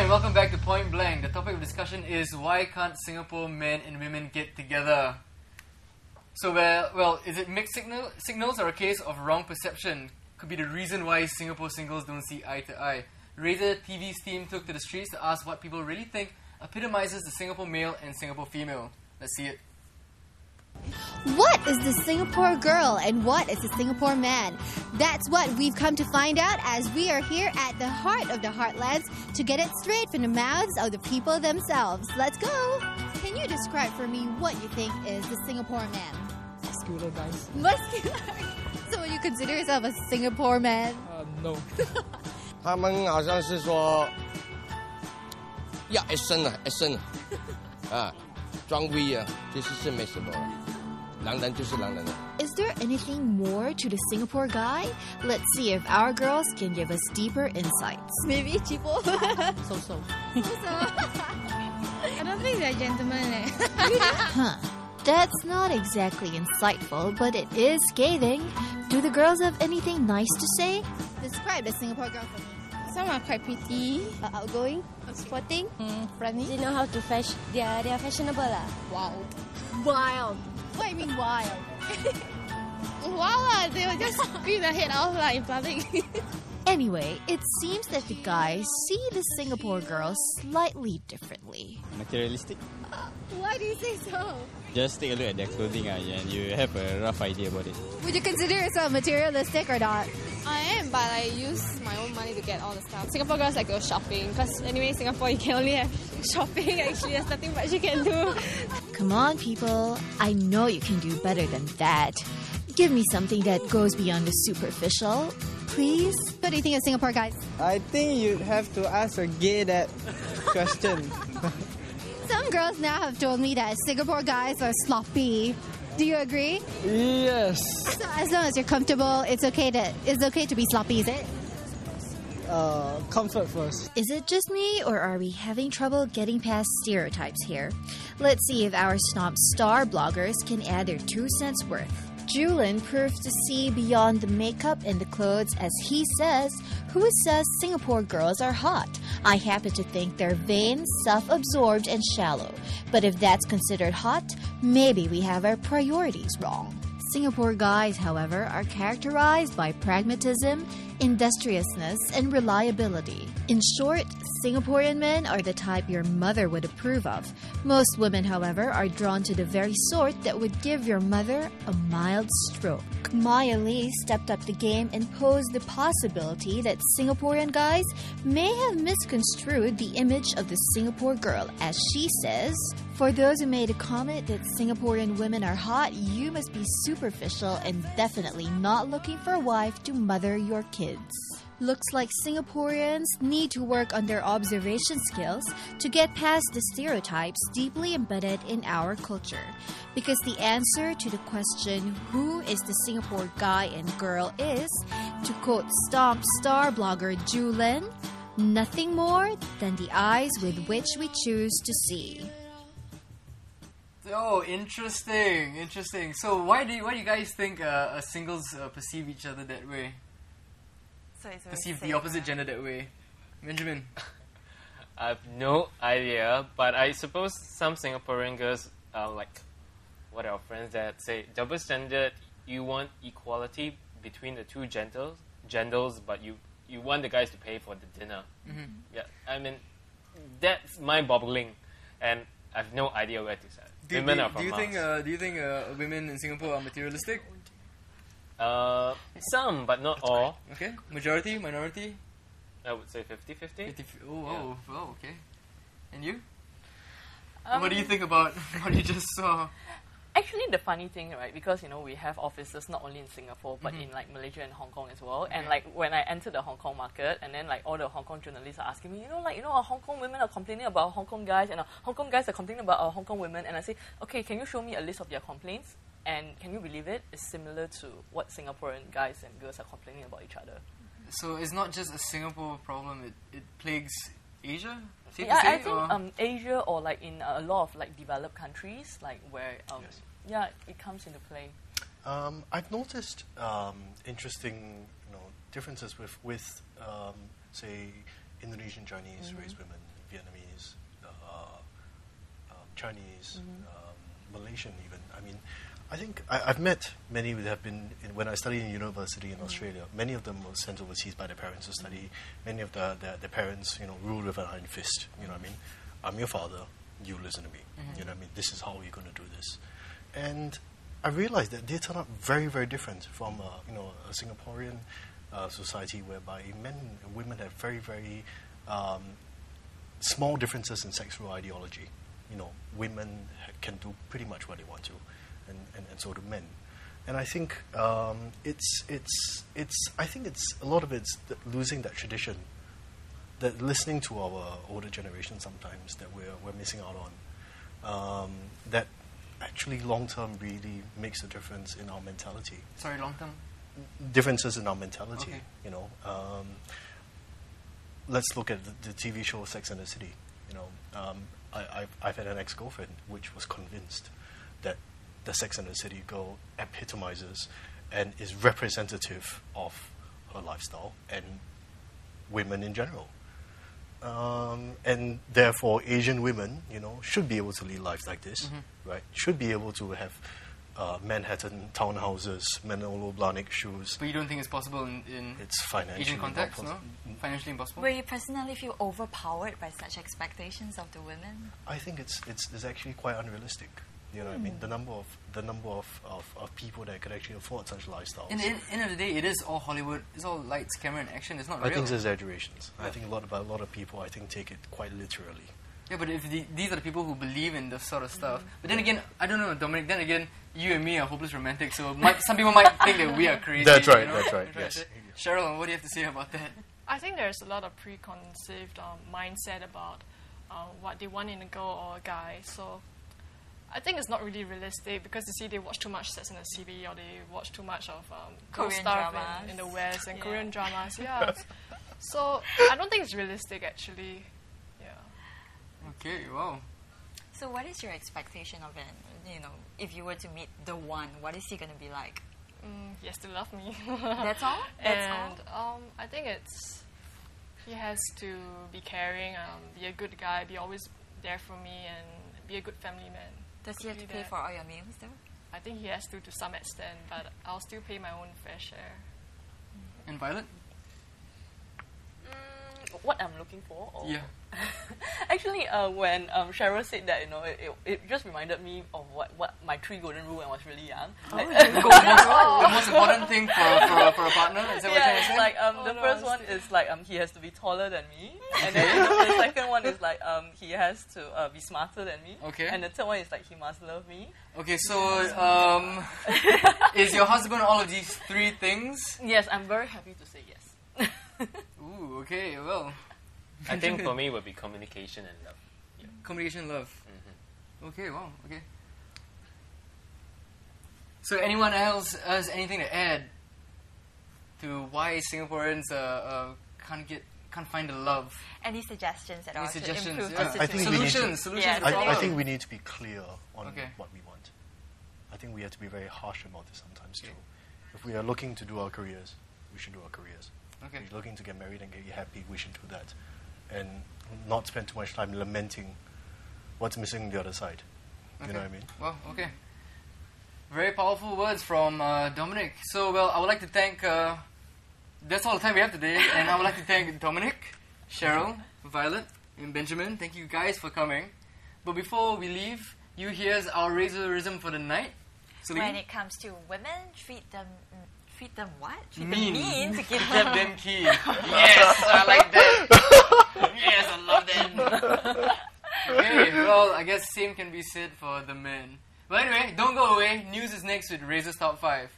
Alright, welcome back to Point Blank. The topic of discussion is why can't Singapore men and women get together? So, well, is it mixed signals or a case of wrong perception? Could be the reason why Singapore singles don't see eye to eye. Razor TV's team took to the streets to ask what people really think epitomizes the Singapore male and Singapore female. Let's see it. What is the Singapore girl and what is the Singapore man? That's what we've come to find out as we are here at the heart of the heartlands to get it straight from the mouths of the people themselves. Let's go! Can you describe for me what you think is the Singapore man? Muscular guys. Muscular? So would you consider yourself a Singapore man? No. 他们好像是说要action啊，action啊，装威啊，其实是没什么，狼人就是狼人了。 Is there anything more to the Singapore guy? Let's see if our girls can give us deeper insights. Maybe cheapo. So. I don't think they're gentlemen. Huh. That's not exactly insightful, but it is scathing. Do the girls have anything nice to say? Describe the Singapore girl for me. Some are quite pretty, Outgoing, sporting, friendly. They know how to fashion. They are fashionable lah. Wow. wild. What do you mean wild? Wow, they will just scream their head off like in public. Anyway, it seems that the guys see the Singapore girls slightly differently. Materialistic. Why do you say so? Just take a look at their clothing and you have a rough idea about it. Would you consider yourself materialistic or not? I am, but I use my own money to get all the stuff. Singapore girls like go shopping because anyway, Singapore you can only have shopping. Actually, there's nothing much you can do. Come on, people. I know you can do better than that. Give me something that goes beyond the superficial, please. What do you think of Singapore guys? I think you'd have to ask a gay that question. Some girls now have told me that Singapore guys are sloppy. Do you agree? Yes. So as long as you're comfortable, it's okay to be sloppy, is it? Comfort first. Is it just me, or are we having trouble getting past stereotypes here? Let's see if our snob star bloggers can add their 2 cents worth. Julian proves to see beyond the makeup and the clothes as he says, who says Singapore girls are hot? I happen to think they're vain, self-absorbed, and shallow. But if that's considered hot, maybe we have our priorities wrong. Singapore guys, however, are characterized by pragmatism, industriousness, and reliability. In short, Singaporean men are the type your mother would approve of. Most women, however, are drawn to the very sort that would give your mother a mild stroke. Maya Lee stepped up the game and posed the possibility that Singaporean guys may have misconstrued the image of the Singapore girl, as she says, "For those who made a comment that Singaporean women are hot, you must be superficial and definitely not looking for a wife to mother your kids." Looks like Singaporeans need to work on their observation skills to get past the stereotypes deeply embedded in our culture. Because the answer to the question, who is the Singapore guy and girl, is, to quote Stomp star blogger Julen, nothing more than the eyes with which we choose to see. Oh, interesting. So why do you guys think singles perceive each other that way? Perceive the opposite gender that way? Benjamin? I have no idea, but I suppose some Singaporean girls are like what our friends that say double standard. You want equality between the two genders, but you want the guys to pay for the dinner. Mm-hmm. Yeah, I mean that's mind-boggling, and I have no idea where to start. Women are from Mars. Do you think women in Singapore are materialistic? Some, but not all. Okay, majority, minority. I would say 50-50. Oh, okay. And you? What do you think about what you just saw? Actually, the funny thing, right, because, we have offices not only in Singapore, but in, Malaysia and Hong Kong as well. Okay. And, when I entered the Hong Kong market, and then, all the Hong Kong journalists are asking me, our Hong Kong women are complaining about Hong Kong guys, and our Hong Kong guys are complaining about our Hong Kong women. And I say, okay, can you show me a list of their complaints? And can you believe it? It's similar to what Singaporean guys and girls are complaining about each other. So it's not just a Singapore problem, it plagues Asia? Safe Yeah, to say, I think Asia or in a lot of developed countries, where it comes into play. I've noticed interesting differences with say Indonesian Chinese race women Vietnamese, Chinese, Malaysian even. I mean, I think I've met many who have been, when I studied in university in Australia, many of them were sent overseas by their parents to study. Many of their parents, ruled with an iron fist. You know what I mean? I'm your father, you listen to me. You know what I mean? This is how we're going to do this. And I realized that they turn out very, very different from, a Singaporean society whereby men and women have very, very small differences in sexual ideology. Women can do pretty much what they want to, and so do men. And I think I think it's a lot of it's losing that tradition, that listening to our older generation sometimes that we're missing out on. That actually long term really makes a difference in our mentality. Sorry, long term? Differences in our mentality. Okay. Let's look at the TV show Sex and the City. I've had an ex-girlfriend which was convinced that the Sex and the City girl epitomizes and is representative of her lifestyle and women in general. And therefore, Asian women, should be able to lead lives like this, right? Should be able to have Manhattan townhouses, Manolo Blahnik shoes. But you don't think it's possible in it's financially Asian context, no? Financially impossible? Will you personally feel overpowered by such expectations of the women? I think it's actually quite unrealistic. You know what I mean? The number of people that could actually afford such lifestyles. In the end of the day, it is all Hollywood. It's all lights, camera, and action. It's not real. I think it's exaggerations. I think a lot of people take it quite literally. Yeah, but if these are the people who believe in this sort of stuff. But then again, I don't know, Dominic. Then again, you and me are hopeless romantics, so some people might think that we are crazy. That's right. That's right. Yes. Cheryl, what do you have to say about that? I think there's a lot of preconceived mindset about what they want in a girl or a guy. So I think it's not really realistic because you see they watch too much Sex and the City or they watch too much of Korean stuff dramas in the West and Korean dramas. Yeah. So I don't think it's realistic actually. Okay, wow. So what is your expectation of it? If you were to meet the one, what is he going to be like? He has to love me. That's all? I think he has to be caring, be a good guy, be always there for me, and be a good family man. Does he have to pay for all your meals though? I think he has to some extent, but I'll still pay my own fair share. And Violet? What I'm looking for? Or yeah. Actually, when Cheryl said that, it just reminded me of what my 3 golden rule when I was really young. The most important thing for a partner? Is that what you're saying? Like, the first one is like he has to be taller than me. And then the second one is like he has to be smarter than me. Okay. And the third one is like he must love me. Okay, so is your husband all of these 3 things? Yes, I'm very happy to say yes. Ooh, okay, well. I think for me would be communication and love. Yeah. Communication and love. Okay, wow, okay. So anyone else has anything to add to why Singaporeans can't find the love? Any suggestions at all to suggestions, improve yeah. the situation? Solutions. I think we need to be clear on Okay. what we want. I think we have to be very harsh about this sometimes too. If we are looking to do our careers, we should do our careers. Okay. If you're looking to get married and get you happy, we should do that. And not spend too much time lamenting what's missing on the other side. You know what I mean? Well, okay. Very powerful words from Dominic. So, well, I would like to thank... that's all the time we have today. And I would like to thank Dominic, Cheryl, Violet, and Benjamin. Thank you guys for coming. But before we leave, here's our razorism for the night. When it comes to women, treat them what? Treat mean. them mean to give them key. Yes, I like that. Yes, I love that. Okay, well, I guess same can be said for the men. But anyway, don't go away. News is next with Razor's Top 5.